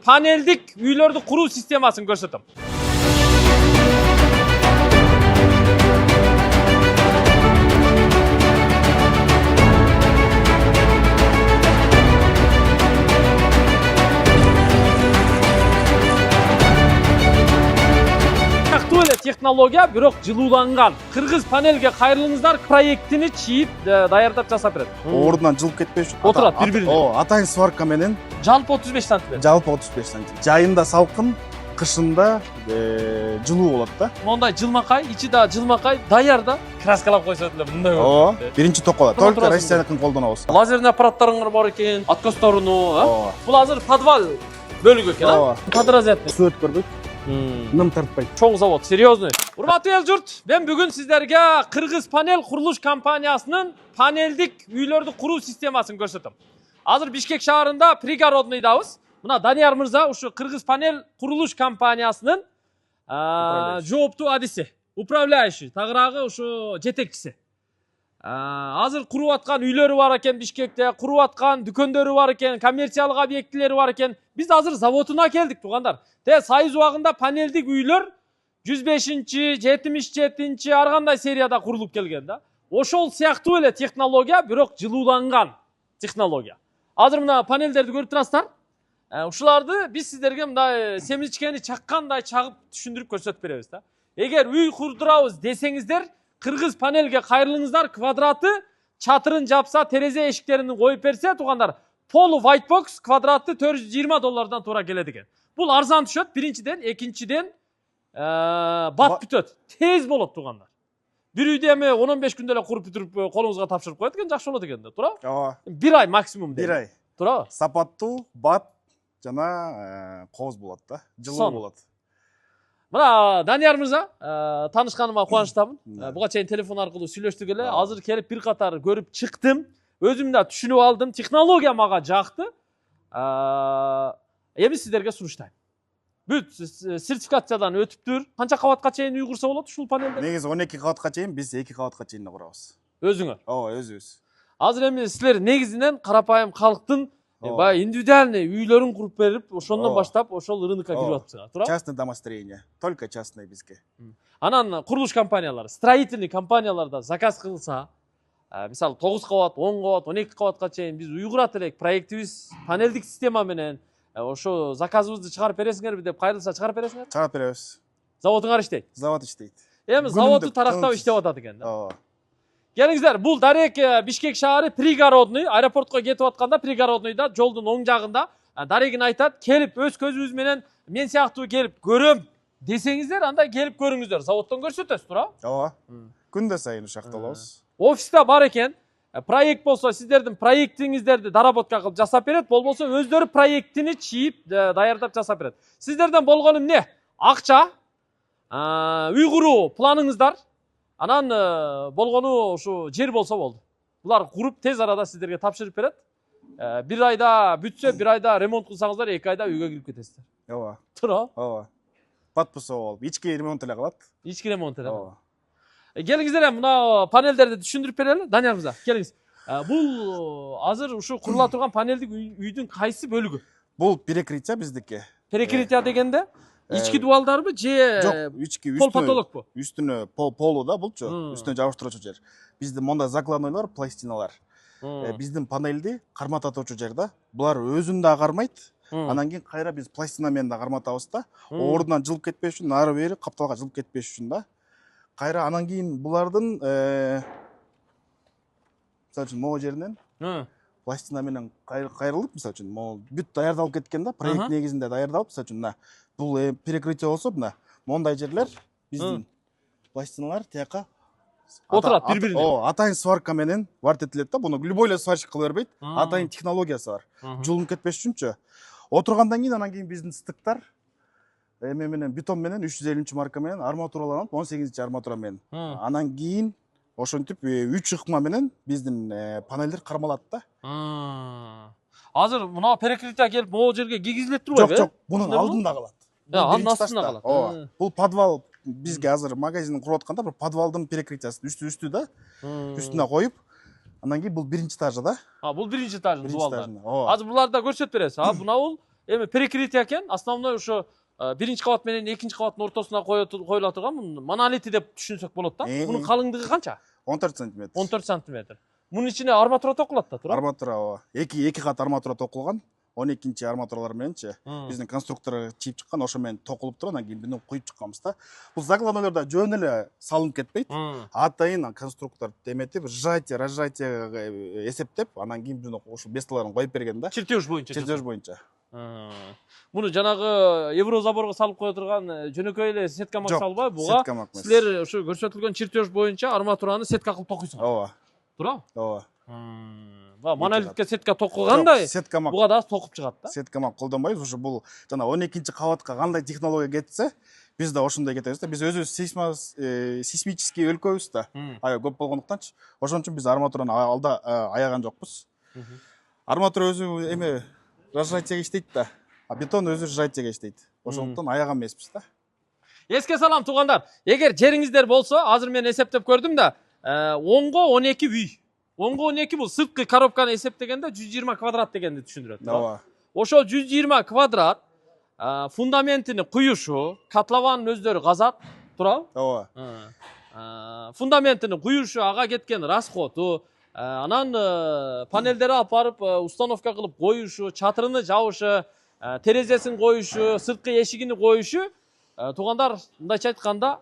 Paneldik үйлерді құру системасын көрсетім. Технология бирок жылууланган. Кыргыз панелге кайрылыңыздар, проектини чийип, даярдап жасап берет. Ордунан жылып кетпеш үчүн. Отурат бири-бирине. Атайын сварка менен. Жалпы 35 сантиметр. Жалпы 35 сантиметр. Жайында салкын, кышында жылуу болот да. Мондай жылмакай, ичи да жылмакай, даярда краскалап койсо эле мындай болот. Биринчи токола. Только Россияныкын колдонобуз. Лазерный аппараттарыңар бар экен, откосторону, Бул азыр подвал бөлүгү экен, Подразрядный. Суу өткөрбөйт. Ным тартпайт. Чоң завод, серьезный. Урматтуу эл журт, мен бүгүн сиздерге Кыргыз панел курулуш компаниясынын панелдик үйлөрдү куруу системасын көрсөтөм. Азыр Бишкек шаарында пригородныйдабыз. Мына Данияр мырза ушу Кыргыз панел курулуш компаниясынын жооптуу адиси, управляющий, тагыраагы ушу жетекчиси. Азыр куруп аткан үйлөрү бар экен Бишкекте, куруп аткан дүкөндөрү бар экен, коммерциялык объектилери бар экен. Биз азыр заводуна келдик, туугандар. Сайыз убагында панелдик үйлөр 105-чи, 77-чи ар кандай серияда курулуп келген да. Ошол сыяктуу эле технология, бирок жылууланган технология. Азыр мына панелдерди көрүп турасыздар. Ушуларды биз сиздерге мындай семичкени чаккандай чагып түшүндүрүп көрсөтүп беребиз да. Эгер үй курдурабыз десеңиздер, Кыргыз панелге кайрылыңыздар, квадраты чатырын жапса, терезе эшиктерин коюп берсе, туугандар, Polo White Box квадраты $420 туура келет экен. Бул арзан түшөт, биринчиден, экинчиден бат бүтөт. Тез болот, туугандар. Бир үйдө эми 10-15 күндө эле куруп бүтүрүп колуңузга тапшырып коет экен, жакшы болот экен да, туура? Ооба. Бир ай максимум дейт. Бир ай. Туура? Сапаттуу, бат жана кооз болот да, жылуу болот. Мына Данияр мырза, таанышканыма кубанычтамын. Буга чейин телефон аркылуу сүйлөштүк эле. Азыр келип бир катар көрүп чыктым. Өзүм да түшүнүп алдым. Технология мага жакты. Эми сиздерге сунуштайм. Бүт сертификациядан өтүптүр. Канча кабатка чейин үй курса болот ушул панелдер? Негизи 12 кабатка чейин, биз 2 кабатка чейин да курабыз. Өзүңөр? Ооба, өзүбүз. Азыр эми силер негизинен карапайым калктын баягы индивидуальный үйлөрүн куруп берип, ошондон баштап ошол рынокко кирип атсыңар, туура? Частное домостроение, только частное бизге. Анан курулуш компаниялары, строительный компанияларда заказ кылса, мисалы 9 кабат, 10 кабат, 12 кабатка чейин биз үй курат элек, проектибиз панелдик система менен ошо заказыбызды чыгарып бересиңерби деп кайрылса чыгарып бересиңер? Чыгарып беребиз. Заводуңар иштейт? Завод иштейт. Эми заводу тарактап иштеп атат экен да. Ооба. Келиңиздер, бул дарек Бишкек шаары пригородный, аэропортко кетип атканда пригородныйда, жолдун оң жагында дарегин айтат, келип өз көзүбүз менен мен сыяктуу келип көрөм десеңиздер, анда келип көрүңүздөр. Заводдон көрсөтөбүз, туура? Ооба. Күндө сайын ушакта болобуз. Офисте бар экен. Проект болсо сиздердин проектиңиздерди доработка кылып жасап берет, болбосо өздөрү проектини чийип даярдап жасап берет. Сиздерден болгону эмне? Акча, үй куруу планыңыздар, анан болгону ушу жер болсо болду. Булар куруп тез арада сиздерге тапшырып берет. Бир айда бүтсө, бир айда ремонт кылсаңыздар, 2 айда үйгө кирип кетесиздер. Ооба. Туура? Ооба. Подписоо болуп, ички ремонт эле кылат. Ички ремонт эле. Ооба. Келиңиздер, мына панелдерди түшүндүрүп берели. Данияр мырза, келиңиз. Бул азыр ушу курула турган панелдик үйдүн кайсы бөлүгү? Бул перекрытие биздики. Перекрытие дегенде ички дубалдарбы же жок, ички пол потолокпу? Үстүнө полу да булчу, үстүнө жабыштыруучу жер. Биздин монда закладнойлор, пластиналар. Биздин панелди кармататуучу жер да. Булар өзүн да кармайт. Анан кийин кайра биз пластина менен да карматабыз да. Ордунан жылып кетпеш үчүн, ары бери капталга жылып кетпеш үчүн да. Кайра анан кийин булардын мисалы үчүн могу жеринен пластина менен кайрылып, мисалы үчүн могу бүт даярдалып кеткен да, проект негизинде даярдалып, мисалы үчүн мына бул перекрытие болсо, мына мондай жерлер биздин пластиналар тияка отурат бири-бирине. Атайын сварка менен варт этилет да, буну любой эле сварщик кыла бербейт. Атайын технологиясы бар. Жулунуп кетпеш үчүнчү. Отургандан кийин анан кийин биздин стыктар эме менен бетон менен 350 марка менен арматураланып, 18 арматура менен. Анан кийин ошентип 3 ыкма менен биздин панелдер кармалат да. Азыр мына перекрытие келип могу жерге кийгизилет турбайбы? Жок, бунун алдында калат. Анын астында калат. Ооба. Бул подвал бизге азыр магазин куруп атканда бир подвалдын перекрытиясы үстү да. Үстүнө коюп, анан кийин бул биринчи этажы да. Бул биринчи этажы дубалдар. Азыр буларды көрсөтүп бересиз. Мына бул эми перекрытие экен, основной ошо биринчи кабат менен экинчи кабаттын ортосуна коюла турган монолити деп түшүнсөк болот да. Мунун калыңдыгы канча? 14 сантиметр. 14 сантиметр. Мунун ичине арматура токулат да, туура? Арматура ооба. Эки кат арматура токулган. 12-нчи арматуралар мененчи биздин конструктор чийип чыккан, ошо менен токулуп туруп, анан кийин буну куюп чыкканбыз да. Бул закладмаларда жөн эле салынып кетпейт. Атайын конструктор эметип, разжатие эсептеп, анан кийин буну ошо бесталарын коюп берген да. Чертеж боюнча. Чертеж боюнча. Муну жанагы Еврозаборго салып кое турган жөнөкөй эле сетка мак салбай, буга силер ошо көрсөтүлгөн чертеж боюнча арматураны сетка кылып токуйсуңар. Ооба. Туурабы? Ооба. Монолитке сетка токугандай, буга да токуп чыгат да. Сетка мак колдонбойбуз, ошо бул жана 12-нчи кабатка кандай технология кетсе, биз да ошондой кетебиз да. Биз өзүбүз сейсмический өлкөбүз да. Аябай көп болгондуктанчы, ошон үчүн биз арматураны алда аяган жокпуз. Арматура өзү эме разжатиеге иштейт да. А бетон өзү разжатиеге иштейт. Ошондуктан аяган эмеспиз да. Эске салам туугандар. Эгер жериңиздер болсо, азыр мен эсептеп көрдүм да, 10го 12 үй. 10го 12 бул сырткы коробканы эсептегенде 120 квадрат дегенди түшүндүрөт. Ооба. Ошо 120 квадрат фундаментини куюшу, котлованын өздөрү казат, туурабы? Ооба. Фундаментини куюшу, ага кеткен расходу, анан панелдери алып барып установка кылып коюшу, чатырыны жабышы, терезесин коюшу, сырткы эшигини коюшу, туугандар, мындайча айтканда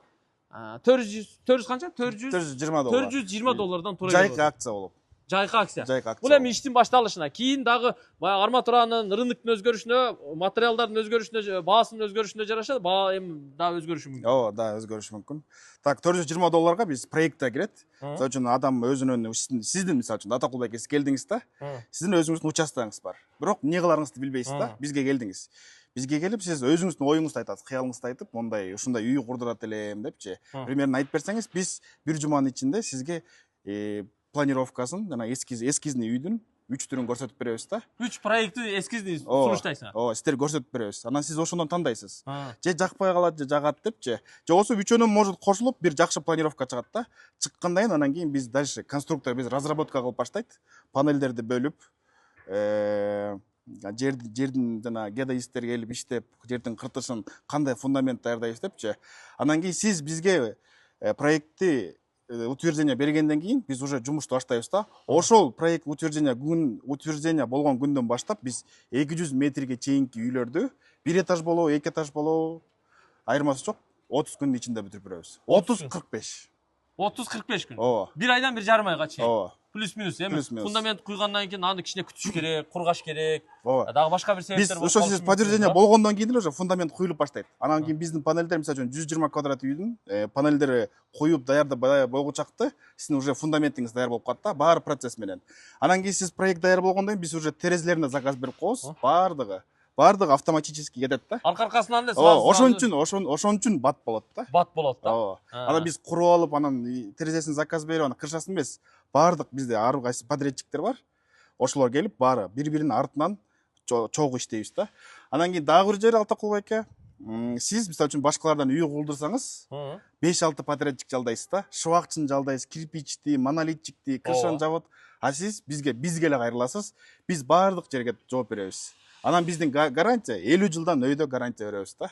400 канча? 420 доллар. 420 доллардан туура Жайкы акция болуп. Жайкы акция. Бул эми иштин башталышына, кийин дагы баягы арматуранын рыноктун өзгөрүшүнө, материалдардын өзгөрүшүнө, баасынын өзгөрүшүнө жараша баа эми да өзгөрүшү мүмкүн. Ооба, да өзгөрүшү мүмкүн. Так, 420 долларга биз проектте кирет. Мисалы үчүн адам өзүнүн, сиздин мисалы үчүн Ата Кулбек эс келдиңиз да. Сиздин өзүңүздүн участогуңуз бар. Бирок эмне кыларыңызды билбейсиз да. Бизге келдиңиз. Бизге келип, сиз өзүңүздүн оюңузду айтасыз, кыялыңызды айтып, мондай ушундай үй курдурат элем депчи. Примерно айтып берсеңиз, биз бир жуманын ичинде сизге планировкасын, жана эскизный үйдүн 3 түрүн көрсөтүп беребиз да. 3 проектти эскизни сунуштайсың. Ооба, сиздер көрсөтүп беребиз. Анан сиз ошондон тандайсыз. Же жакпай калат, же жагат депчи. Же болбосо үчөөнөн может кошулуп бир жакшы планировка чыгат да. Чыккандан кийин анан кийин биз дальше конструктор биз разработка кылып баштайт. Панелдерди бөлүп, жердин жана геодезисттер келип иштеп, жердин кыртышын кандай фундамент даярдайбыз депчи. Анан кийин сиз бизге проектти утверждение бергенден кийин биз уже жумушту баштайбыз да. Ошол проект утверждение болгон күндөн баштап биз 200 метрге чейинки үйлөрдү 1 этаж болобу, 2 этаж болобу айырмасы жок, 30 күндүн ичинде бүтүрүп беребиз. 30-45. 30-45 күн. Ооба. Бир айдан бир жарым айга чейин. Ооба. Плюс-минус эми. Фундамент куйгандан кийин аны кичине күтүш керек, кургаш керек. Ооба. Дагы башка бир себептер болот. Биз ошо сиз подтверждение болгондон кийин эле уже фундамент куюлуп баштайт. Анан кийин биздин панелдер, мисалы үчүн 120 квадрат үйдүн панелдери куюп даярдап болгучакты сиздин уже фундаментиңиз даяр болуп калат да, баары процесс менен. Анан кийин сиз проект даяр болгондон кийин биз уже терезелерине заказ берип коебуз. Баардыгы автоматически кетет да. Аркасынан эле сразу. Ошон үчүн бат болот да. Бат болот да. Ооба. Анан биз куруп алып, анан терезесин заказ берип, анан крышасын эмес. Баардык бизде ар кайсы подрядчиктер бар. Ошолор келип, баары бири-биринин артынан чогуу иштейбиз да. Анан кийин дагы бир жери Ата Кулбек аке, сиз мисалы үчүн башкалардан үй курдурсаңыз, 5-6 подрядчик жалдайсыз да. Шыбакчын жалдайсыз, кирпичти, монолитчикти, крышаны жабат. А сиз бизге эле кайрыласыз. Биз баардык жерге жооп беребиз. Анан биздин гарантия 50 жылдан өйдө гарантия беребиз да.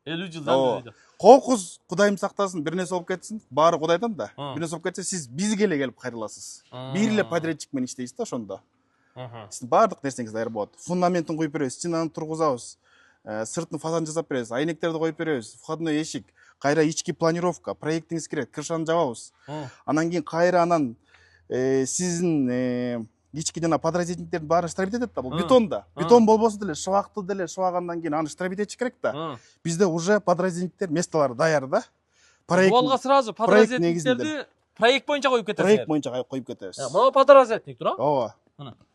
50 жылдан өйдө. Кокуз Кудайым сактасын, бир нерсе болуп кетсин, баары Кудайдан да. Бир нерсе болуп кетсе, сиз бизге эле келип кайрыласыз. Бир эле подрядчик менен иштейсиз да ошондо. Сиздин баардык нерсеңиз даяр болот. Фундаментин куюп беребиз, стенаны тургузабыз, сыртын фасадын жасап беребиз, айнектерди коюп беребиз, входной эшик, кайра ички планировка, проектиңиз кирет, крышаны жабабыз. Анан кийин кайра сиздин ички жана подразделениңтердин баарын штробить этет да, бул бетон да. Бетон болбосо деле шыбакты деле шыбагандан кийин аны штробить этиш керек да. Бизде уже подразделениңтер местолары даяр да. Буга сразу подразделениңтерди проект боюнча коюп кетесиз. Проект боюнча коюп кетебиз. Мына подразделник туурабы? Ооба.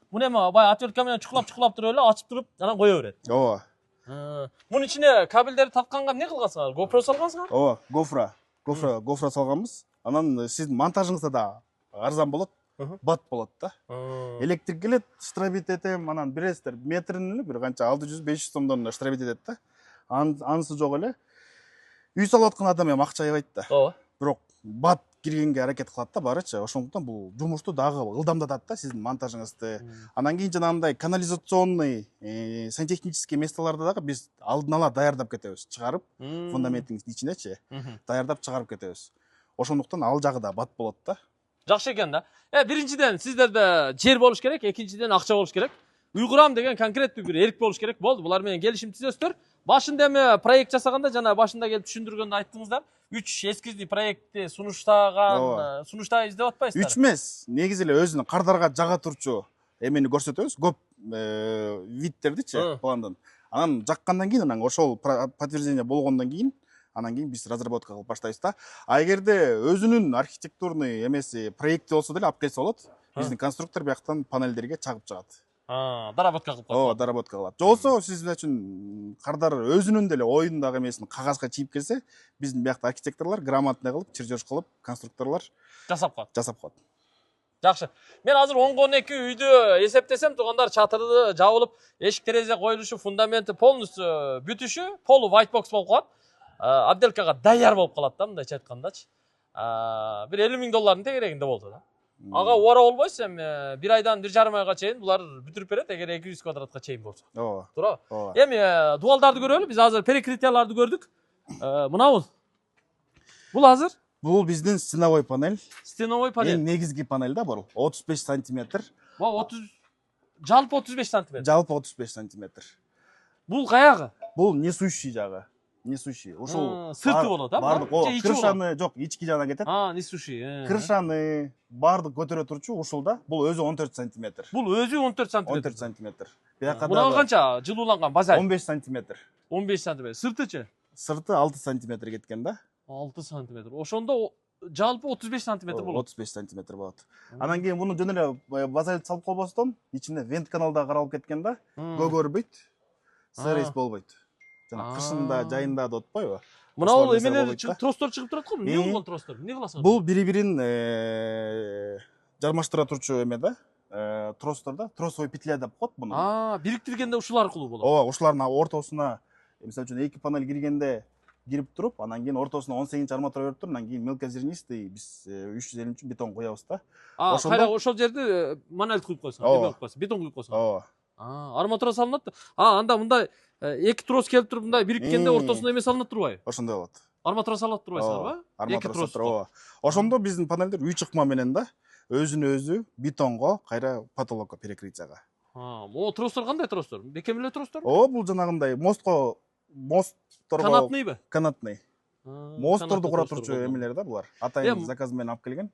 Муну эми бая отвертка менен чукулап туруп эле ачып туруп, анан кое берет. Ооба. Мунун ичине кабелдерди татканга эмне кылгансыңар? GoPro салгансыңар? Ооба, GoPro салганбыз. Анан сиздин монтажыңызда да арзан болот. Бат болот да. Электрик келет, штробить этем, анан бересиздер. Метрин эле бир канча 600-500 сомдон штробить этет да. Анысы жок эле. Үй салып аткан адам эми акча аябайт да. Ооба. Бирок бат киргенге аракет кылат да барычы. Ошондуктан бул жумушту дагы ылдамдатат да сиздин монтажыңызды. Анан кийин жанагындай канализационный, сантехнический местолорду дагы биз алдын ала даярдап кетебиз. Чыгарып, фундаменттин ичинечи даярдап чыгарып кетебиз. Ошондуктан ал жагы да бат болот да. Жакшы экен да. Биринчиден сиздерде жер болуш керек, экинчиден акча болуш керек. Уйгурам деген конкреттүү бир эрк болуш керек. Болду, булар менен келишим түзөсүздөр. Башында эми проект жасаганда жана башында келип түшүндүргөндө айттыңыздар. 3 эскизди проектти сунуштайбыз деп атпайсыздар? 3 эмес. Негизи эле өзүнүн кардарга жага турчу эмени көрсөтөбүз. Көп видтердичи пландан. Анан жаккандан кийин анан ошол подтверждение болгондон кийин анан кийин биз разработка кылып баштайбыз да. А эгерде өзүнүн архитектурный эмеси проекти болсо деле алып келсе болот. Биздин конструктор бияктан панелдерге чагып чыгат. Доработка кылып коет. Доработка кылат. Же болсо сиз үчүн кардар өзүнүн деле оюндагы эмесин кагазга чийип келсе, биздин биякта архитекторлор грамотный кылып, чертеж кылып, конструкторлор Жасап коет. Жакшы. Мен азыр 10-12 үйдү эсептесем, туугандар чатыры жабылып, эшик терезе коюлушу, фундаменти полностью бүтүшү, полу white box болуп калат. Отделкага даяр болуп калат да, мындайча айткандачы. Бир 50 000 доллардын тегерегинде болду да. Ага убара болбойсу, эми 1 айдан 1,5 айга чейин булар бүтүрүп берет, эгер 200 квадратка чейин болсо. Туурабы? Эми дуалдарды көрөлү. Биз азыр перекрытияларды көрдүк. Мына бул азыр Бул биздин стеновой панель. Стеновой панель. Эң негизги панель да бул. 35 сантиметр. Жалпы 35 сантиметр. Жалпы 35 сантиметр. Бул каягы? Бул несущий жагы. Несущий. Ушул сырты болот, а? Бардык, крышаны жок, ички жагына кетет. Несущий. Крышаны бардык көтөрө турчу ушулда. Бул өзү 14 сантиметр. Бул өзү 14 сантиметр. 14 сантиметр. Бияка Мына канча жылууланган база? 15 сантиметр. 15 сантиметр. Сыртычы? Сырты 6 сантиметр кеткен да. 6 сантиметр. Ошондо жалпы 35 сантиметр болот. 35 сантиметр болот. Анан кийин муну жөн эле базальт салып колбостон, ичине вент канал да каралып кеткен да. Көгөрбөйт. Сырыс болбойт. Жана кышында, жайында да отпойбу. Мына бул эмелер тростор чыгып турат го. Эмне болгон тростор? Эмне кыласың? Бул бири-бирин жармаштыра турчу эме да. Тросторда, тросовой петля деп коет муну. Бириктиргенде ушул аркылуу болот. Ушулардын ортосуна, мисалы үчүн 2 панель киргенде кирип туруп, анан кийин ортосуна 18 арматура берип туруп, анан кийин мелкозернистый биз 350 бетон коебуз да. Кайра ошол жерде монолит куюп койсуң, бетон куюп койсуң. Арматура салынат. Анда мындай 2 трос келип туруп, мындай бириккенде ортосуна эме салынат турбайбы? Ошондой болот. Арматура салат турбайсыңарбы? Арматура салат. Ошондо биздин панелдер 3 ыкма менен да өзүнө өзү бетонго, кайра потолокко перекрытияга. Могу тростор кандай тростор? Бекем эле тростор? Бул жанагындай мостторго канатныйбы? Канатный. Мостторду кура турчу эмелер да булар. Атайын заказ менен алып келген.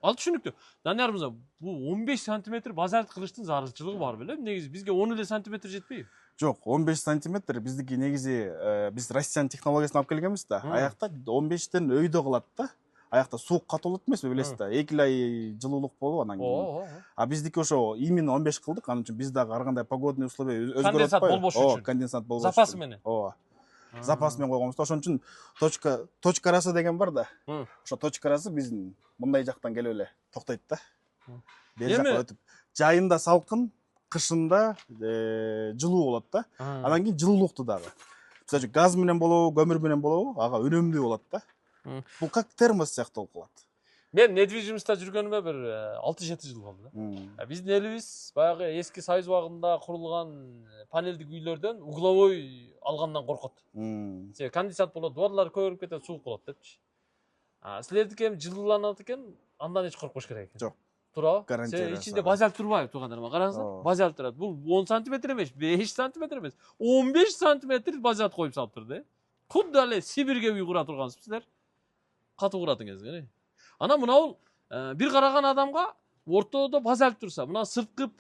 Ал түшүнүктүү. Данияр мырза, бул 15 сантиметр базальт кылыштын зарылчылыгы бар беле? Негизи бизге 10 эле сантиметр жетпейби? Жок, 15 сантиметр биздики негизи биз Россиян технологиясын алып келгенбиз да. Аякта 15тен өйдө кылат да. Аякта суук катуулут эмеспи, билесиз да. 2 ай жылуулук болуп анан кийин. Биздики ошо именно 15 кылдык. Анын үчүн биз дагы ар кандай погодный условия өзгөрөт. Конденсат болбош үчүн. Конденсат болбош үчүн. Запасы менен. Запас менен койгонбуз да. Ошон үчүн точка арасы деген бар да. Ошо точка арасы биздин мындай жактан келип эле токтойт да. Бери жакка өтүп. Жайында салкын, кышында жылуу болот да. Анан кийин жылуулукту дагы. Мисалы үчүн газ менен болобу, көмүр менен болобу, ага өнөмдүү болот да. Бул как термос сыяктуу болуп калат. Мен недвижимостта жүргөнүмө бир 6-7 жыл болду да. Биздин элибиз баягы эски Союз убагында курулган панелдик үйлөрдөн угловой алгандан коркот. Себеби конденсат болот, дубарлар көбөрүп кетет, суук болот депчи. Силердики эми жылууланат экен, андан эч коркпош керек экен. Жок. Туурабы? Гарантия. Ичинде базальт турбайбы, туугандарым? Караңыздар, базальт турат. Бул 10 сантиметр эмес, 5 сантиметр эмес, 15 сантиметр базальт коюп салыптыр да. Кудда эле Сибирге үй кура тургансыздар. Катуу куратыңыз. Анан мына бул бир караган адамга ортодо базальт турса, мына сырткы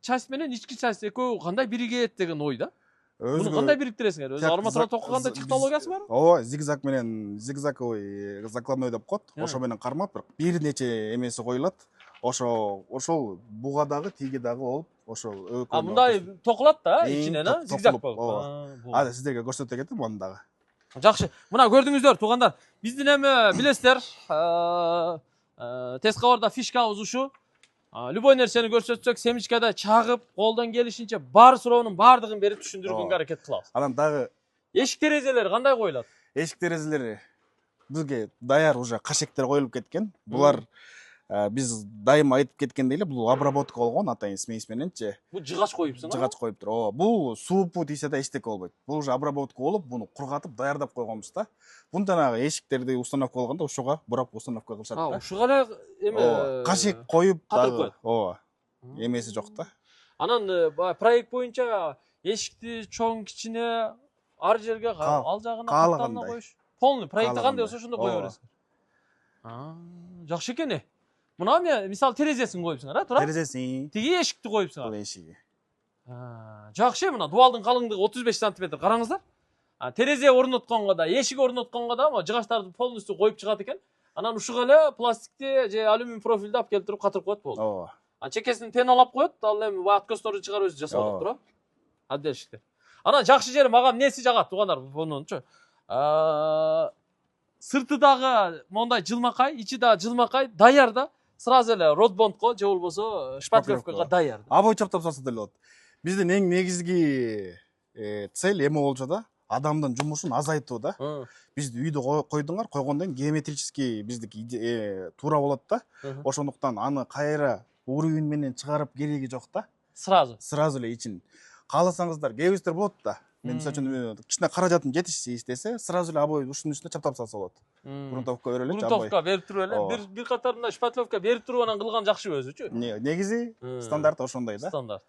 часть менен ички часть экөө кандай биригет деген ой да. Муну кандай бириктиресиңер? Өзү арматура токкоганда технологиясы барбы? Зигзаг менен зигзаговый закладной деп коет. Ошо менен кармап бир нече эмеси коюлат. Ошол буга дагы, тиги дагы болуп, ошол мындай токулат да, ичинен, зигзаг болуп. Сиздерге көрсөтө кетем аны дагы. Жакшы. Мына көрдүңүздөр, туугандар. Биздин эми билесиздер, тез кабарда фишкабыз ушу. Любой нерсени көрсөтсөк, семечкада чагып, колдон келишинче бар суроонун бардыгын берип түшүндүргөнгө аракет кылабыз. Анан дагы эшик терезелери кандай коюлат? Эшик терезелери бизге даяр уже кашектер коюлуп кеткен. Булар биз дайыма айтып кеткендей эле бул обработка болгон атайын смесь мененчи. Бул жыгач коюпсуң, Жыгач коюптур. Ооба. Бул суупу тийсе да эчтеке болбойт. Бул уже обработка болуп, буну кургатып даярдап койгонбуз да. Буну жанагы эшиктерди установка болгондо ушуга бурап установка кылышат да. Ушуга эле эме Кашек коюп катырып коет. ооба. Эмеси жок да. Анан проект боюнча эшикти чоң кичине ар жерге ал жагына катталына коюш. Полный проекти кандай болсо ошондой кое бересиң. Жакшы экен. Мына мен мисалы терезесин коюпсуң, туура? Терезесин. Тиги эшикти коюпсуң. Бул эшиги. Жакшы, мына дуалдын калыңдыгы 35 см. Караңыздар. Терезе орнотконго да, эшик орнотконго да жыгачтарды полностью коюп чыгат экен. Анан ушуга эле пластикти же алюминий профилди алып келип туруп катырып коет болду. Ооба. Чекесин пеналап коет, ал эми откосторду чыгарып өзү жасап алат, туура? Аддел эшиктер. Анан жакшы жери мага эмнеси жагат, туугандар, бунунчу. Сырты дагы мондай жылмакай, ичи дагы жылмакай, даяр да. Сразу эле родбондко же болбосо шпатлевкага даяр. Абой чаптап салса деле болот. Биздин эң негизги цель эме болчу да, адамдын жумушун азайтуу да. Биз үйдө койдуңар, койгондон кийин геометрический биздики туура болот да. Ошондуктан аны кайра уровень менен чыгарып кереги жок да. Сразу эле ичин. Кааласаңыздар, кээбиздер болот да. Мен мисалы үчүн кичине каражатым жетишсе истесе, сразу эле обой ушунун үстүнө чаптап салса болот. Грунтовка берип эле, грунтовка берип туруп эле, бир катарында шпатлевка берип туруп анан кылган жакшы өзүчү. Негизи стандарт ошондой да. Стандарт.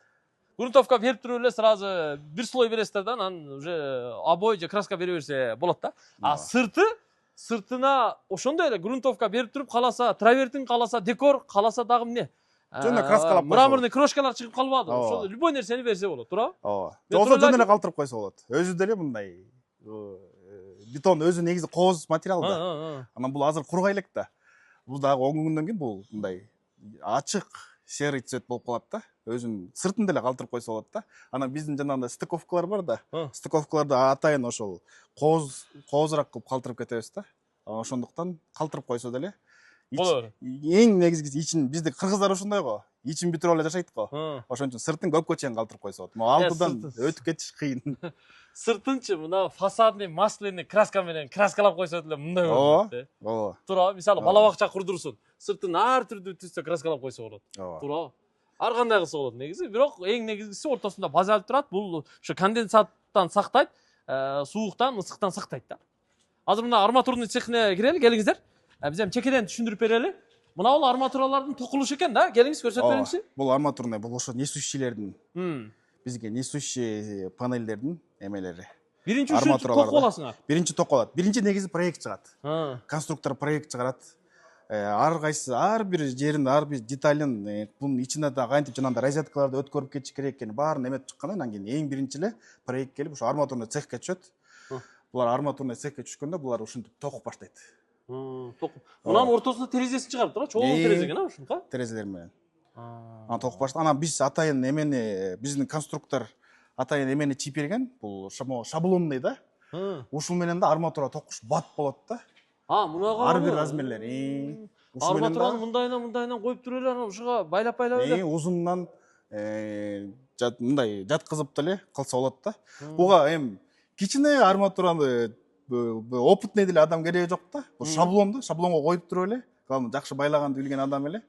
Грунтовка берип туруп эле сразу бир слой бересиздер да, анан уже обой же краска бере берсе болот да. Сыртына ошондой эле грунтовка берип туруп, кааласа травертин, кааласа декор, кааласа дагы эмне? Жөн эле краскалап койсо. Мраморный крошкалар чыгып калбады. Ошол любой нерсени берсе болот, туура? Ооба. Жоксо жөн эле калтырып койсо болот. Өзү деле мындай бетон өзү негизи кооз материал да. Анан бул азыр кургай элек да. Бул дагы 10 күндөн кийин бул мындай ачык серый цвет болуп калат да. Өзүн сыртын деле калтырып койсо болот да. Анан биздин жанагындай стыковкалар бар да. Стыковкаларды атайын ошол коозураак кылып калтырып кетебиз да. Ошондуктан калтырып койсо деле болот. Эң негизгиси ичин бизде кыргыздар ошондой го. Ичин бүтүрүп эле жашайт го. Ошон үчүн сыртын көпкө чейин калтырып койсо болот. Могу алтыдан өтүп кетиш кыйын. Сыртынчы мына фасадный масляный краска менен краскалап койсо деле мындай болот. Ооба. Туура, мисалы бала бакча курдурсун. Сыртын ар түрдүү түстө краскалап койсо болот. Туура. Ар кандай кылса болот негизи, бирок эң негизгиси ортосунда базаль турат. Бул ошо конденсаттан сактайт, сууктан, ысыктан сактайт да. Азыр мына арматурный цехине кирели, келиңиздер. Биз эми чекеден түшүндүрүп берели. Мына бул арматуралардын токулушу экен да. Келиңиз көрсөтүп бериңизчи. Бул арматурный, бул ошо несущийлердин. Бизге несущий панелдердин эмелери. Биринчи үчүнчү токуп аласыңар. Биринчи токуп алат. Биринчи негизи проект чыгат. Конструктор проект чыгарат. Ар кайсы ар бир жерин, ар бир деталын бунун ичине да кантип жанагындай розеткаларды өткөрүп кетиш керек экени баарын эметип чыккандан кийин эң биринчи эле проект келип ошо арматурный цехке түшөт. Булар арматурный цехке түшкөндө булар ушинтип токуп баштайт. Мунун ортосуна терезесин чыгарып тура, чоң терезе экен ушунка. Терезелер менен. Анан токуп баштайт. Анан биз атайын эмени, биздин конструктор атайын эмени чип берген. Бул шаблонный да. Ушул менен да арматура токуш бат болот да. Мунага ар бир размерлер. Арматураны мындайынан коюп туруп эле, анан ушуга байлап эле. Узундан мындай жаткызып деле кылса болот да. Буга эми кичине арматураны опытный деле адам кереги жок да. Бул шаблон да, шаблонго коюп туруп эле, главное жакшы байлаганды билген адам эле.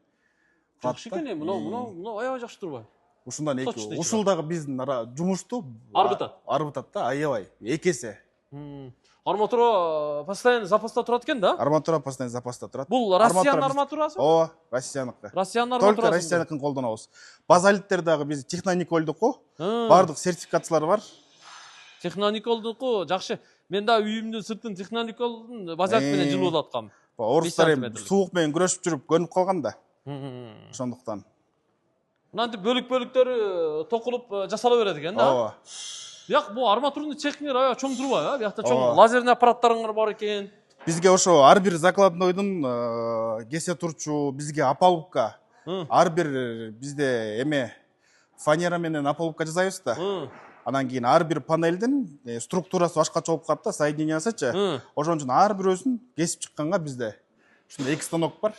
Жакшы экен, мына аябай жакшы турбайбы? Ушундан эки, ушул дагы биздин жумушту арбытат да, аябай, эки эсе. Арматура постоянно запаста турат экен да? Арматура постоянно запаста турат. Бул Россиянын арматурасы? Ооба, Россияныкы. Россиянын арматурасы. Только Россияныкын колдонобуз. Базалиттер дагы биз Технониколдуку, бардык сертификациялар бар. Технониколдуку жакшы. Мен да үйүмдүн сыртын Технониколдун базалит менен жылып аткам. Орустар эми суук менен күрөшүп жүрүп көнүп калган да. Ошондуктан. Мынантип бөлүк-бөлүктөрү токулуп жасала берет экен да. Ооба. Бияк бул арматурный цехиңер аябай чоң турбайбы? Биякта чоң лазерный аппараттарыңар бар экен. Бизге ошо ар бир закладнойдун кесе турчу, бизге опалубка. Ар бир бизде эме фанера менен опалубка жасайбыз да. Анан кийин ар бир панелдин структурасы башкача болуп калат да, соединениясычы. Ошон үчүн ар бирөөсүн кесип чыкканга бизде ушундай эки станок бар.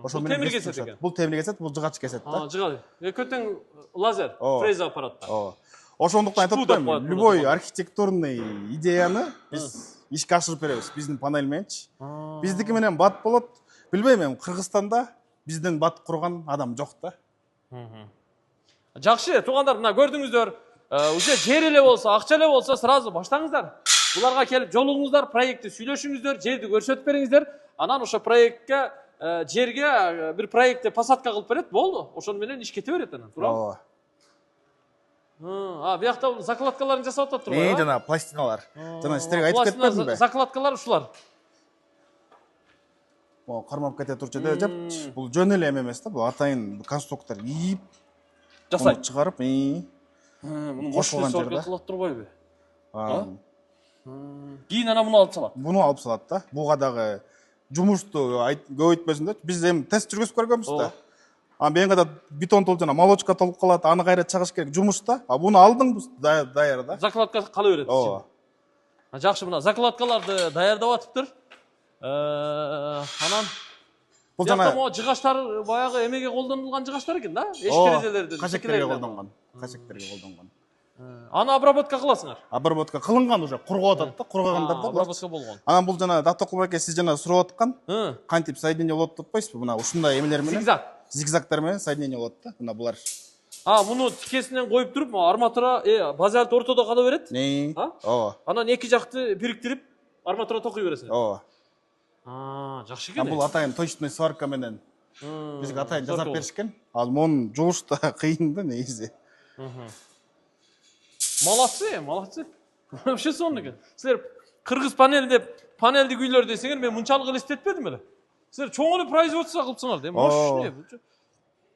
Ошол менен темир кесет экен. Бул темир кесет, бул жыгач кесет да. Жыгач. Экөөтең лазер, фреза аппараттар. Ошондуктан айтып атпаймынбы, любой архитектурный идеяны биз ишке ашырып беребиз биздин панель мененчи. Биздики менен бат болот. Билбейм, эми Кыргызстанда бизден бат курган адам жок да. Жакшы, туугандар, мына көрдүңүздөр, уже жер эле болсо, акча эле болсо, сразу баштаңыздар. Буларга келип жолугуңуздар, проектти сүйлөшүңүздөр, жерди көрсөтүп бериңиздер. Анан ошо проектке, жерге бир проектте посадка кылып берет, болду. Ошону менен иш кете берет анан, туурабы? Биякта закладкаларын жасап атат турбайбы? Жана пластиналар. Жана сиздерге айтып кетпедимби? Закладкалар ушулар. Могу кармап кете турчу деп, бул жөн эле эме эмес да, бул атайын конструктор ийип Жасайт. чыгарып, Муну кошулган мощный жерде. кылат турбайбы? Кийин анан муну алып салат. Буну алып салат да. Буга дагы жумушту көбөйтпөсүн деп, биз эми тест жүргүзүп көргөнбүз да. Мен када бетон толуп жана молочка толуп калат, аны кайра чыгыш керек жумуш да. Буну алдыңбыз даяр да. Закладка кала берет. Ооба. Жакшы, мына закладкаларды даярдап атыптыр. Анан Бул жана жана жыгаштар баягы эмеге колдонулган жыгаштар экен да? Эшкережелердин. кашектерге колдонгон. Аны обработка кыласыңар. Обработка кылынган уже кургап атат да, кургагандар да. Обработка болгон. Анан бул жана Даттокул байке сиз жана сурап аткан кантип соединение болот деп атпайсызбы? Мына ушундай эмелер менен. Зигзагтар менен соединение болот да. Мына булар. Муну тикесинен коюп туруп, арматура базальт ортодо кала берет. Ооба. Анан эки жакты бириктирип, арматура токуй бересиңер. Ооба. Жакшы экен. Бул атайын точный сварка менен бизге атайын жасап беришкен. Ал монун жууш да кыйын да негизи. Молодцы. Вообще сонун экен. Силер кыргыз панель деп, панелдик үйлөр десеңер, мен мынчалык элестетпедим эле. Силер чоң эле производство кылыпсыңар да. Мощный.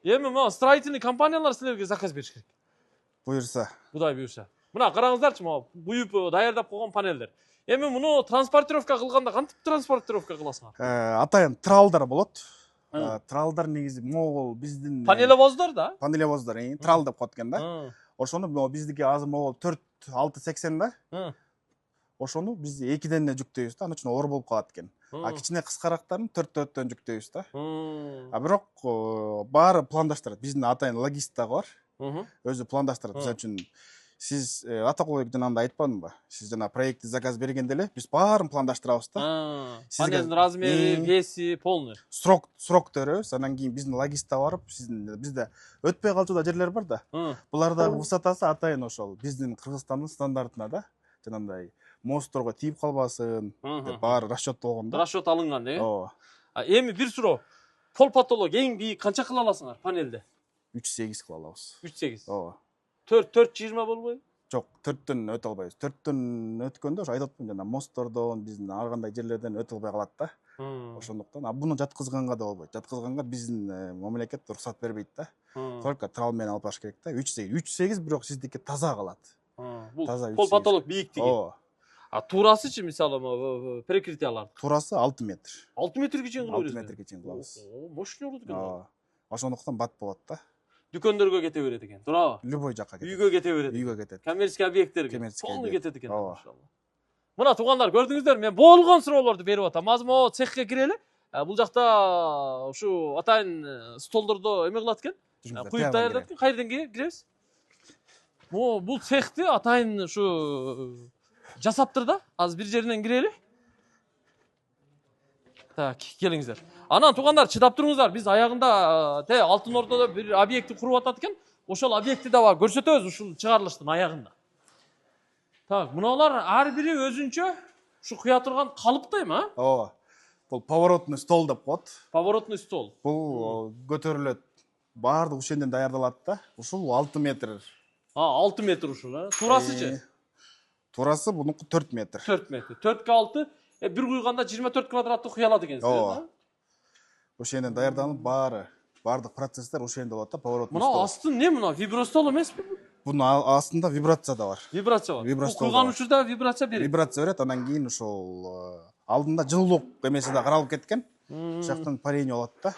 Эми мына строительный компаниялар силерге заказ бериш керек. Буюрса. Кудай буюрса. Мына караңыздарчы, мына буюп даярдап койгон панелдер. Эми муну транспортировка кылганда кантип транспортировка кыласыңар? Атайын тралдар болот. Тралдар негизи могул биздин Панелевоздар да? Панелевоздар, трал деп коет экен да. Ошону биздики азыр могул 4-6-80 да. Ошону биз экиден эле жүктөйбүз да, анын үчүн оор болуп калат экен. Кичине кыскарактарын 4-4төн жүктөйбүз да. Бирок баары пландаштырат. Биздин атайын логист дагы бар. Өзү пландаштырат. Мисалы үчүн сиз Атакул байке жана айтпадымбы? Сиз жана проектти заказ бергенде эле биз баарын пландаштырабыз да. Панелдин размери, веси полный. Срок төрөбүз. Анан кийин биздин логистка барып, бизде өтпөй калчу жерлер бар да. Булардагы высотасы атайын ошол биздин Кыргызстандын стандартына да. Жанагындай мостторго тийип калбасын деп баары расчеттолгон да. Расчет алынган, Ооба. Эми бир суроо. Пол потолок эң бийик канча кыла аласыңар панелде? 3-8 кыла алабыз. 3-8. Ооба. 4-20 болбойбу? Жок, 4төн өтө албайбыз. 4төн өткөндө ошо айтып атпаймынбы, жана мосттордон, биздин ар кандай жерлерден өтө албай калат да. Ошондуктан буну жаткызганга да болбойт. Жаткызганга биздин мамлекет уруксат бербейт да. Только трал менен алып баш керек да. 3-8 бирок сиздики таза калат. Бул пол потолок бийиктиги. Ооба. Турасычы мисалы перекрытиялар? Турасы 6 метр. 6 метрге чейин кыла 6 бересиң? метрге чейин кылабыз. Мощный болот экен. Ооба. Ошондуктан бат болот да. Дүкөндөргө кете берет экен, туурабы? Любой жакка кетет. Үйгө кете берет. Үйгө кетет. Коммерческий объекттерге. Полный кетет экен, Ооба. машалла. Мына туугандар, көрдүңүздөр, мен болгон суроолорду берип атам. Азыр могу цехке кирели. Бул жакта ушу атайын столдордо эме кылат экен. Куюп даярдап экен. Кайерден киребиз? Бул цехти атайын ушу жасаптыр да. Азыр бир жеринен кирели. Так, келиңиздер. Анан туугандар, чыдап туруңуздар. Биз аягында Алтын Ордодо бир объектти куруп атат экен. Ошол объектти да көрсөтөбүз ушул чыгарылыштын аягында. Так, мыналар ар бири өзүнчө ушу куя турган калыптайм, Ооба. Бул поворотный стол деп коет. Поворотный стол. Бул көтөрүлөт. Баардык ушенден даярдалат да. Ушул 6 метр. 6 метр ушул, Турасычы? Турасы бунуку 4 метр. 4 метр. 4ке 6, бир куйганда 24 квадраттык куя алат экенсиз, да? Ошенден даярданып баардык процесстер ошенде болот да, поворотный стол. Мына асты эмне мына? Вибростол эмеспи? Бунун астында вибрация да бар. Вибрация бар. Куйган учурда вибрация берет. Вибрация берет, анан кийин ошол алдында жылуулук эмеси да каралып кеткен. Ошол жактан парение болот да.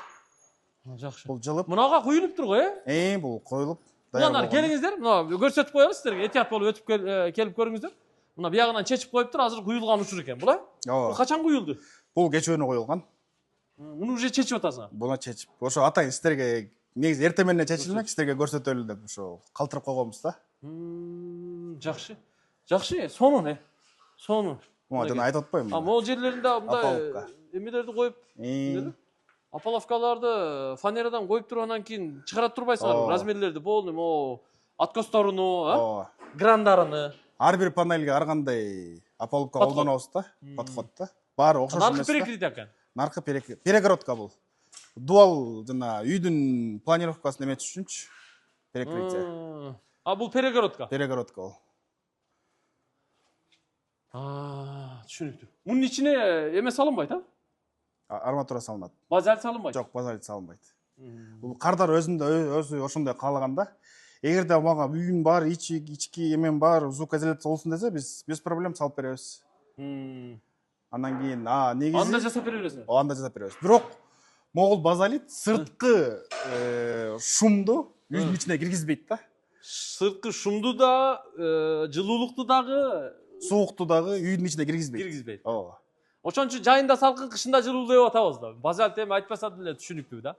Жакшы. Бул жылып. Мынага куюлуптур го, Бул коюлуп. Мына келиңиздер, мына көрсөтүп коебуз силерге, этият болуп өтүп келип көрүңүздөр. Мына биягынан чечип коюптур, азыр куюлган учур экен, бул Ооба. Качан куюлду? Бул кечөөнү коюлган. Муну уже чечип атасыңар. Буну чечип. Ошо атайын сиздерге негизи эртең менен чечилмек, сиздерге көрсөтөлү деп ошо калтырып койгонбуз да. Жакшы. Жакшы, сонун, сонун. Моға жана айтып атпаймынбы. Могул жерлеринде мындай Опаловка. эмелерди коюп, опаловкаларды фанерадан коюп туруп анан кийин чыгарат турбайсыңарбы? Размерлерди полный, могу откосторуну, грандарыны. Ар бир панельге ар кандай опаловка колдонобуз да, подход да. Баары окшош эмес. Наркы перекрытие экен. Наркы перегородка бул. Дуал жана үйдүн планировкасын эметиш үчүнчү перекрытие. Бул перегородка. Перегородка бул. Түшүнүктүү. Мунун ичине эме салынбайт, Арматура салынат. Базаль салынбайт. Жок, базаль салынбайт. Бул кардар өзү ошондой каалаганда, эгерде мага үйүм бар, ички эмем бар, звукоизоляция болсун десе, биз без проблем салып беребиз. Андан кийин, негизи Анда жасап бере бересиң. Анда жасап беребиз. Бирок могул базалит сырткы шумду үйдүн ичине киргизбейт да. Сырткы шумду да, жылуулукту дагы, Суукту дагы үйдүн ичине киргизбейт. киргизбейт. Ооба. Ошон үчүн жайында салкын, кышында жылуулуу деп атабыз да. Базаль эми айтпаса деле түшүнүктүү да.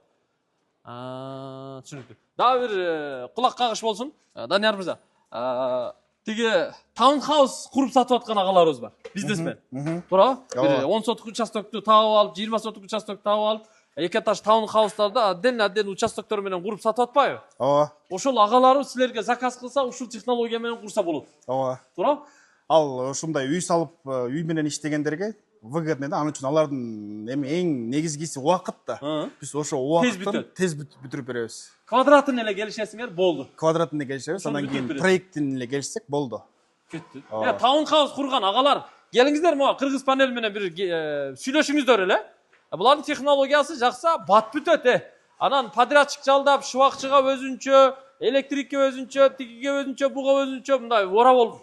Түшүнүктүү. Дагы бир кулак кагыш болсун. Данияр мырза, тиги таунхаус куруп сатып аткан агаларыбыз бар. Бизнесмен. Туурабы? Бир 10 соттук участокту таап алып, 20 соттук участокту таап алып, эки этаж таунхаустарда отдельно участоктор менен куруп сатып атпайбы? Ооба. Ошол агаларыбыз силерге заказ кылса, ушул технология менен курса болот. Ооба. Туурабы? Ал ушундай үй салып, үй менен иштегендерге выгодный да. Анын үчүн алардын эң негизгиси убакыт да. Биз ошо убакыттан тез бүтүрүп беребиз. Квадратын эле келишесиңер, болду. Квадратын эле келишебиз, андан кийин проекттин эле келишсек болду. Кетти. Таунхаус курган агалар, келиңиздер мага кыргыз панель менен бир сүйлөшүңүздөр эле. Булардын технологиясы жакса, бат бүтөт. Анан подрядчик жалдап, шыбакчыга өзүнчө, электрикке өзүнчө, тигиге өзүнчө, буга өзүнчө мындай ора болуп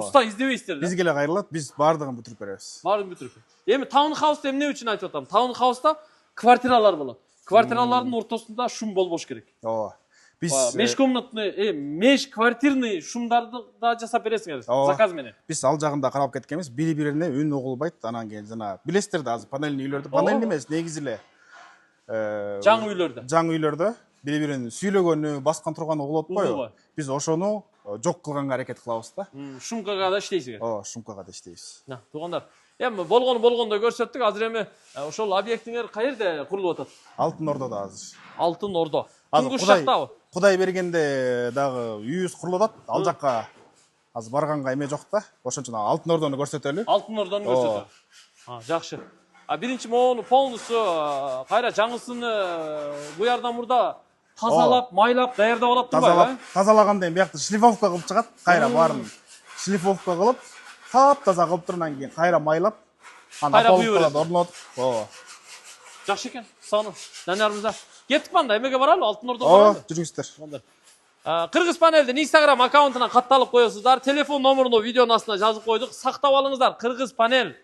уста издебейсиздер да. Бизге эле кайрылат, биз баардыгын бүтүрүп беребиз. Баарын бүтүрүп. Эми таунхаусты эмне үчүн айтып атам? Таунхауста квартиралар болот. Квартиралардын ортосунда шум болбош керек. Ооба. Биз межкомнатный, межквартирный шумдарды да жасап бересиңер заказ менен. Биз ал жагында карап кеткенбиз, бири-бирине үн угулбайт. Анан кийин жана билесиздер да, азыр панельный үйлөрдө, панельный эмес, негизи эле жаңы үйлөрдө. Жаңы үйлөрдө бири-бирин сүйлөгөнү, баскан турганы угулуп атпайбы? Биз ошону жок кылганга аракет кылабыз да. Шумкага да иштейсиңер. Ооба, шумкага да иштейбиз. Туугандар, эми болгондой көрсөттүк. Азыр эми ошол объектиңер каерде курулуп атат? Алтын Ордодо азыр. Алтын Ордо. Туңгуш жактабы? Кудай бергенде дагы үйүбүз курулуп атат. Ал жакка азыр барганга эме жок да. Ошон үчүн Алтын Ордону көрсөтөлү. Алтын Ордону көрсөтөлү. Жакшы. Биринчи могуну полностью кайра жаңысыны буярдан мурда тазалап, майлап, даярдап алат турбайбы? Тазалагандан кийин биякты шлифовка кылып чыгат. Кайра баарын шлифовка кылып, таза кылып тургандан кийин кайра майлап, анан полкаларды орнотуп. Ооба. Жакшы экен. Саны. Данияр мырза. Кеттик анда, эмеге баралы? Алтын Ордого баралы? Жүрүңүздөр. Кыргыз панелдин Instagram аккаунтуна катталып коесуздар. Телефон номурун видеонун астына жазып койдук. Сактап алыңыздар. Кыргыз панель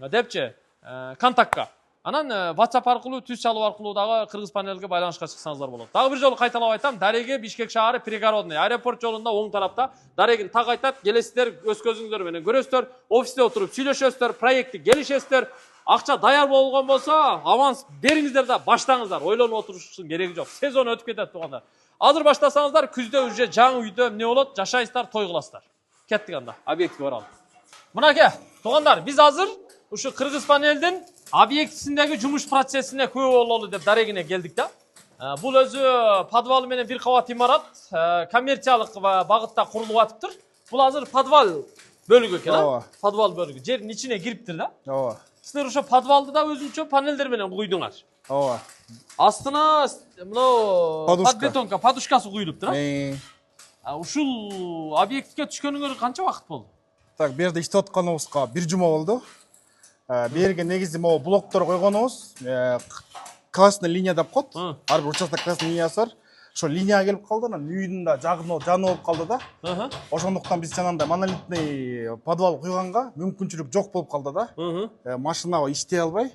депчи контактка. Анан WhatsApp аркылуу, түз чалуу аркылуу дагы Кыргыз панелге байланышка чыксаңыздар болот. Дагы бир жолу кайталап айтам, Дареге Бишкек шаары Пригородный аэропорт жолунда оң тарапта. Дарегин так айтат, келесиздер, өз көзүңүздөр менен көрөсүздөр, офисте отуруп сүйлөшөсүздөр, проектти келишесиздер. Акча даяр болгон болсо, аванс бериңиздер да баштаңыздар. Ойлонуп отуруштун кереги жок. Сезон өтүп кетет туугандар. Азыр баштасаңыздар, күздө уже жаңы үйдө эмне болот? Жашайсыздар, той кыласыздар. Кеттик анда, объектке баралы. Мынакей, туугандар, биз азыр ушу Кыргыз панелдин объектисиндеги жумуш процессине күбө бололу деп Дарегине келдик да. Бул өзү подвал менен бир кабат имарат, коммерциялык багытта курулуп атыптыр. Бул азыр подвал бөлүгү экен, подвал бөлүгү. Жердин ичине кириптир да. Ооба. Силер ошо подвалды да өзүнчө панелдер менен куйдуңар. Ооба. Астына мына подбетонка, подушкасы куюлуптур, Ушул объектке түшкөнүңөр канча убакыт болду? Так, бу жерде иштеп атканыбызга 1 жума болду. Берге негизи могу блоктор койгонубуз, классный линия деп коет. Ар бир участок классный линиясы бар. Ошо линияга келип калды, анан үйдүн да жанып болуп калды да. Ошондуктан биз жанагындай монолитный подвал куйганга мүмкүнчүлүк жок болуп калды да. Машина иштей албай.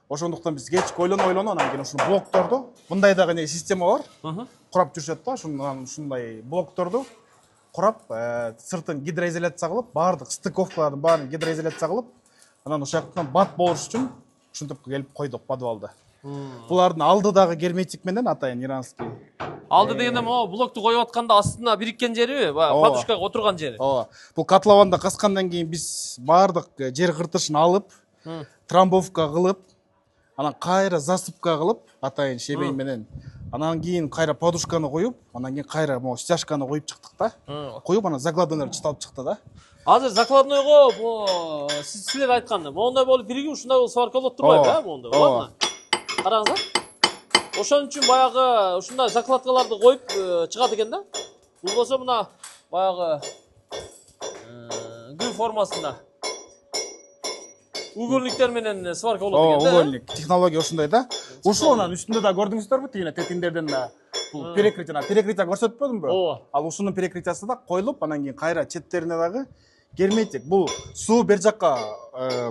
Ошондуктан биз кечке ойлоно, анан кийин ушул блокторду, мындай дагы не система бар. Курап жүрүшөт да, ушундай блокторду курап, сыртын гидроизоляция кылып, баардык стыковкалардын баарын гидроизоляция кылып, анан ошол жактан бат болуш үчүн ушинтип келип койдук подвалды. Булардын алдыдагы герметик менен атайын иранский. Алды дегенде могу блокту коюп атканда астына бириккен жери, подушкага отурган жери. Ооба. Бул котлованда каскандан кийин биз баардык жер кыртышын алып, трамбовка кылып, анан кайра засыпка кылып, атайын шебей менен. Анан кийин кайра подушканы коюп, анан кийин кайра могу стяжканы коюп чыктык да. Коюп анан закладкалар чыталып чыкты да. Азыр закладнойго силер айтканда, моундай болуп бириги ушундай болуп сварка болуп турбайбы, моундай болобу? Караңыздар. Ошон үчүн баягы ушундай закладкаларды коюп чыгат экен да. Бул болсо мына баягы гүл формасында угольниктер менен сварка болот экен да. Угольник технология ушундай да. Ушул анан үстүндө да көрдүңүздөрбү, тигине тетиндерден да бул перекрытие көрсөтпөдүмбү? Ооба. Ал ушунун перекрытиясы да коюлуп, анан кийин кайра четтерине дагы герметик. Бул суу бер жакка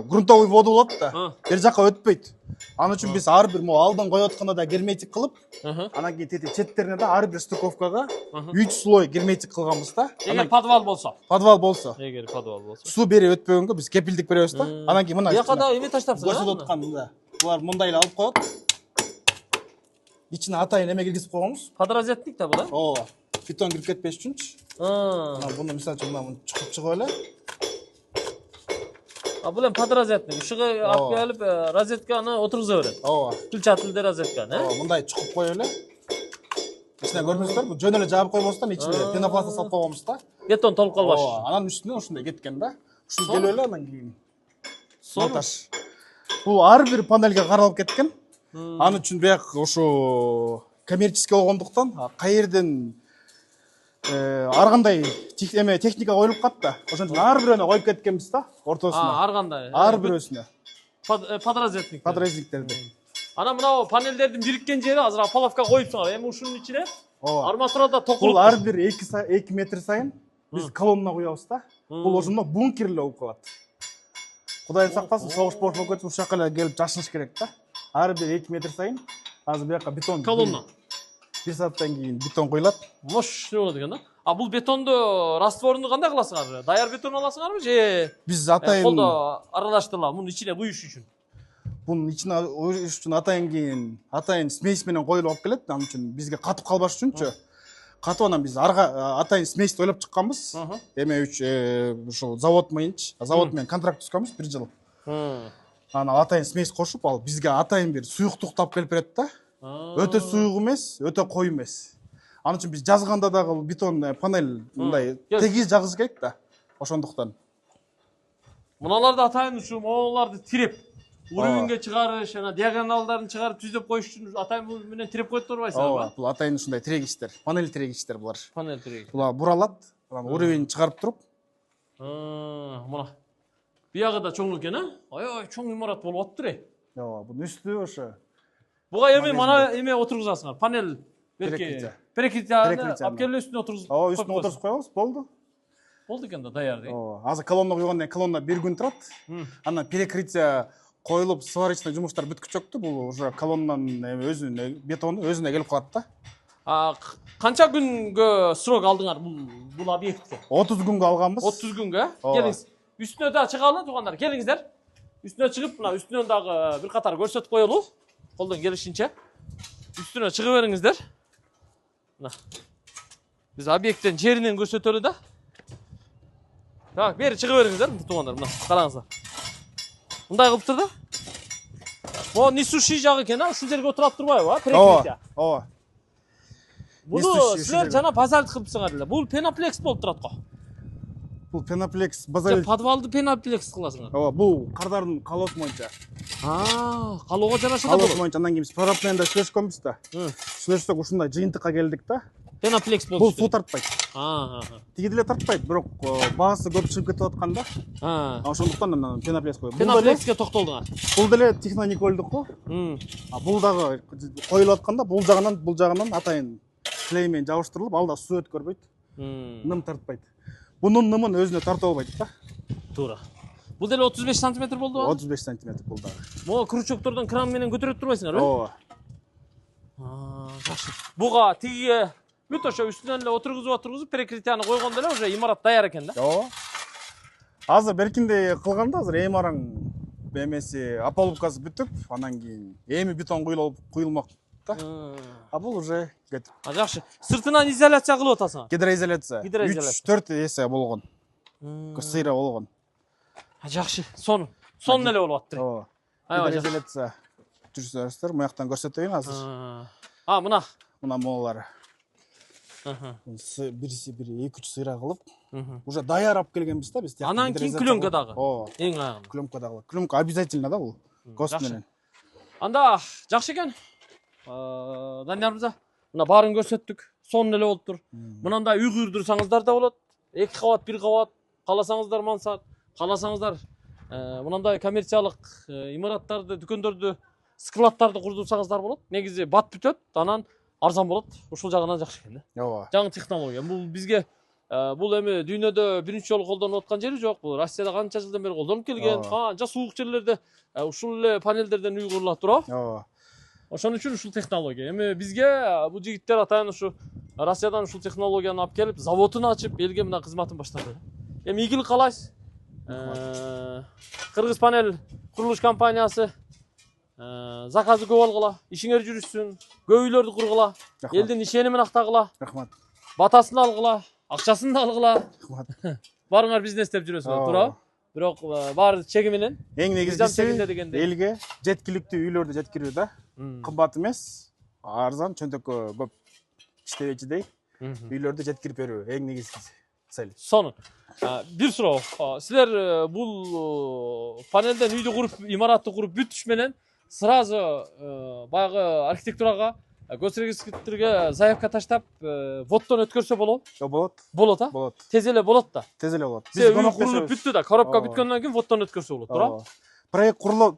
грунтовый воду болот да. Бер жакка өтпөйт. Анын үчүн биз ар бир могу алдын коюп атканда да герметик кылып, анан кийин тети четтерине да ар бир стыковкага 3 слой герметик кылганбыз да. Эгер подвал болсо. Подвал болсо. Эгер подвал болсо. Суу бери өтпөгөнгө биз кепилдик беребиз да. Анан кийин мына Бияка да эме таштапсыз. көрсөтүп атканда булар мындай эле алып коет. Ичине атайын эме киргизип койгонбуз. Подразъятник да бул, а? Ооба. Бетон кирип кетпеш үчүнчү. Буну мисалы үчүн мына чукуп чыгып эле. Бул эми подразъятник. Ушуга алып келип розетканы отургуза берет. Ооба. Күлчатылды розетканы, Ооба, мындай чукуп коюп эле. Ичине көрдүңүздөр, бул жөн эле жаап койбостон ичине пенопласт салып койгонбуз да. Бетон толуп калбаш. Ооба, анан үстүнө ушундай кеткен да. Ушул келип эле анан кийин монтаж. Бул ар бир панельге каралып кеткен. Анын үчүн бияк ушу коммерческий болгондуктан каерден ар кандай техника коюлуп калат да. Ошон үчүн ар бирөөнө коюп кеткенбиз да, ортосуна. Ар кандай? Ар бирөөсүнө. Подразъятник. Подразъятниктерди. Анан мына панелдердин бириккен жери азыр опаловка коюпсуңар. Эми ушунун ичине арматурада токулуп. Бул ар бир 2 метр сайын биз колонна куябыз да. Бул ошондо бункер эле болуп калат. Кудайым сактасын, согуш болуп кетип, ушул жака эле келип жашыныш керек да. Ар бир 2 метр сайын азыр бияка бетон колонна. 1 сааттан кийин бетон коюлат. Мощный болот экен да. Бул бетонду растворунду кандай кыласыңар? Даяр бетон аласыңарбы же Биз атайын колдо аралаштырылат мунун ичине буюш үчүн? Бунун ичине уюш үчүн атайын смесь менен коюлуп алып келет. Анын үчүн бизге катып калбаш үчүнчү. Катып анан биз атайын смесь ойлоп чыкканбыз. Эме ушул завод менен контракт түзгөнбүз 1 жыл. Анан атайын смесь кошуп, ал бизге атайын бир суюктукту алып келип берет да. Өтө суюк эмес, өтө кою эмес. Анын үчүн биз жазганда дагы бетон панель мындай тегиз жагыз керек да. Ошондуктан. Муналарды атайын ушу моуларды тиреп, уровеньге чыгарыш, ана диагоналдарын чыгарып түзөп коюш үчүн атайын менен тиреп коюп турбайсыңарбы? Бул атайын ушундай тирегичтер, панель тирегичтер булар. Панель тирегич. Булар буралат, анан уровень чыгарып туруп. Мына. Биягы да чоң экен, а? Ой, чоң имарат болуп аттыр. Ооба, бунун үстү ошо. Буга эми мана эме отургузасыңар. Панель перекрытияны алып келип үстүнө отургузуп. Ооба, үстүнө отургузуп коебуз, болду. Болду экен да, даяр дейт. Ооба, азыр колонна куйгандан колонна 1 күн турат. Анан перекрытие коюлуп, сварочный жумуштар бүткүчөктү. Бул уже колоннанын өзүнө бетону өзүнө келип калат да. Канча күнгө срок алдыңар бул объектке? 30 күнгө алганбыз. 30 күнгө. Келиңиз. Үстүнө да чыгалы, туугандар. Келиңиздер. Үстүнө чыгып, мына үстүнөн дагы бир катар көрсөтүп коелу. Колдон келишинче. Үстүнө чыгып бериңиздер. Мына. Биз объекттен жеринен көрсөтөлү да. Так, бери чыгып бериңиздер, туугандар. Мына, караңыздар. Мындай кылыптыр да. Бу несущий жагы экен, ушул жерге отурат турбайбы, прикрытие? Ооба. Буну силер жана базальт кылыпсыңар эле. Бул пеноплекс болуп турат го. Бул пеноплекс базальт. Подвалды пеноплекс кыласыңар. Ооба, бул кардардын калоосу боюнча. Калоого жараша да болот. Анан кийин биз прорабтен да сүйлөшкөнбүз да. Сүйлөшсөк ушундай жыйынтыкка келдик да. Пеноплекс болуп. Бул суу тартпайт. Тиги деле тартпайт, бирок баасы көп чыгып кетип атканда. Ошондуктан анан пеноплекс коюп. Пеноплекске токтолдуңар. Бул деле технониколдук го. Бул дагы коюлуп атканда бул жагынан атайын клей менен жабыштырылып, ал да суу өткөрбөйт. Ным тартпайт. Бунун нымын өзүнө тартып албайт да. Туура. Бул деле 35 см болду. 35 см бул дагы. Могу крючоктордон кран менен көтөрөт турбайсыңарбы? Ооба. Жакшы. Буга тиги бүт ошо үстүнөн эле отургузуп, перекрытияны койгондо эле уже имарат даяр экен да. Ооба. Азыр беркинде кылганда азыр эми араң эмеси опалубкасы бүтүп, анан кийин эми бетон куюлмак да. А бул уже кетип. Жакшы. Сыртынан изоляция кылып атасың. Гидроизоляция. Гидроизоляция. 3-4 эсе болгон. Сыйра болгон. Жакшы. Сонун эле болуп аттыр. Ооба. Аябай Гидроизоляция. Жүрсөңүздөр, муяктан көрсөтөйүн азыр. Мына. Мына молары. Бириси бири 2-3 сыйра кылып, уже даяр алып келгенбиз да биз. Анан кийин клёнкадагы. Ооба. Эң аягында. Клёнкадагы. Клёнка обязательно да бул. Гост менен. Анда жакшы экен. Данияр мырза, мына баарын көрсөттүк. Сонун эле болуптур. Мынандай үй күйдүрсаңыздар да болот. 2 кабат, 1 кабат, кааласаңыздар мансард, кааласаңыздар мынандай коммерциялык имараттарды, дүкөндөрдү, складтарды курдурсаңыздар болот. Негизи бат бүтөт, анан арзан болот. Ушул жагынан жакшы экен да. Ооба. Жаңы технология. Бул бизге бул эми дүйнөдө биринчи жолу колдонуп аткан жери жок. Бул Россияда канча жылдан бери колдонуп келген. Канча суук жерлерде ушул эле панелдерден үй курулат туурабы? Ооба. Ошон үчүн ушул технология. Эми бизге бул жигиттер атайын ушу Россиядан ушул технологияны алып келип, заводун ачып, элге мына кызматын баштады. Эми ийгилик каалайбыз. Кыргыз панель курулуш компаниясы заказы көп алгыла, ишиңер жүрүшсүн, көп үйлөрдү кургула, элдин ишенимин актагыла, Рахмат. батасын алгыла, акчасын да алгыла. Рахмат. Баарыңар бизнес деп жүрөсүңөр, туурабы? Бирок баары чеги менен. Эң негизгиси негизгиси элге жеткиликтүү үйлөрдү жеткирүү да. Кымбат эмес, арзан, чөнтөккө көп иштебечидей үйлөрдү жеткирип берүү эң негизгиси. Сонун. Бир суроо. Силер бул панелден үйдү куруп, имаратты куруп бүтүш менен сразу баягы архитектурага, госрегистрге заявка таштап, водтон өткөрсө болобу? Болот. Болот, а? Болот. Тез эле болот да. Тез эле болот. Биз курулуп бүттү да, коробка бүткөндөн кийин водтон өткөрсө болот, туурабы?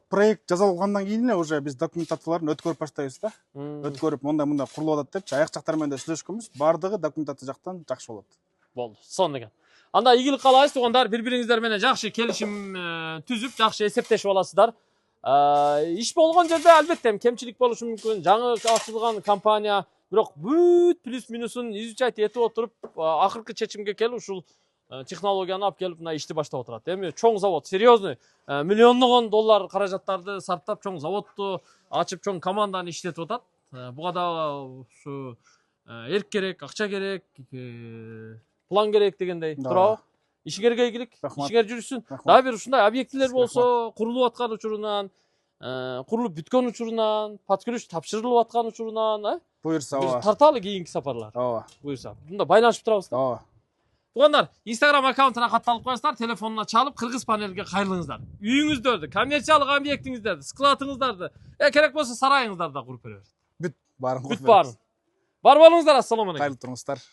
Проект жазылгандан кийин эле уже биз документацияларын өткөрүп баштайбыз да. Өткөрүп мындай курулуп атат депчи аяк жактар менен да сүйлөшкөнбүз. Бардыгы документация жактан жакшы болот. Болду. Сонун экен. Анда ийгилик каалайбыз туугандар, бири-бириңиздер менен жакшы келишим түзүп, жакшы эсептешип аласыздар. Иш болгон жерде албетте кемчилик болушу мүмкүн. Жаңы ачылган компания, бирок бүт плюс минусун изучать этип отуруп, акыркы чечимге келип ушул технологияны алып келип мына ишти баштап отурат. Эми чоң завод, серьезный, миллиондогон доллар каражаттарды сарптап чоң заводду ачып, чоң команданы иштетип атат. Буга да ушу эрк керек, акча керек, план керек дегендей, туурабы? Ишиңерге ийгилик, ишиңер жүрүшсүн. Дагы бир ушундай объектилер болсо, курулуп аткан учурунан, курулуп бүткөн учурунан, под ключ тапшырылып аткан учурунан, Буюрса, ооба. Тарталы кийинки сапарлар. Ооба. Буюрса. Мында байланышып турабыз да. Ооба. Туугандар, Instagram аккаунтуна катталып коесуздар, телефонуна чалып, Кыргыз панелге кайрылыңыздар. Үйүңүздөрдү, коммерциялык объектиңиздерди, складыңыздарды, керек болсо сарайыңыздарды да куруп беребиз. Бүт баарын куруп беребиз. Бүт баарын. Бар болуңуздар, ассаламу алейкум. Кайрылып туруңуздар.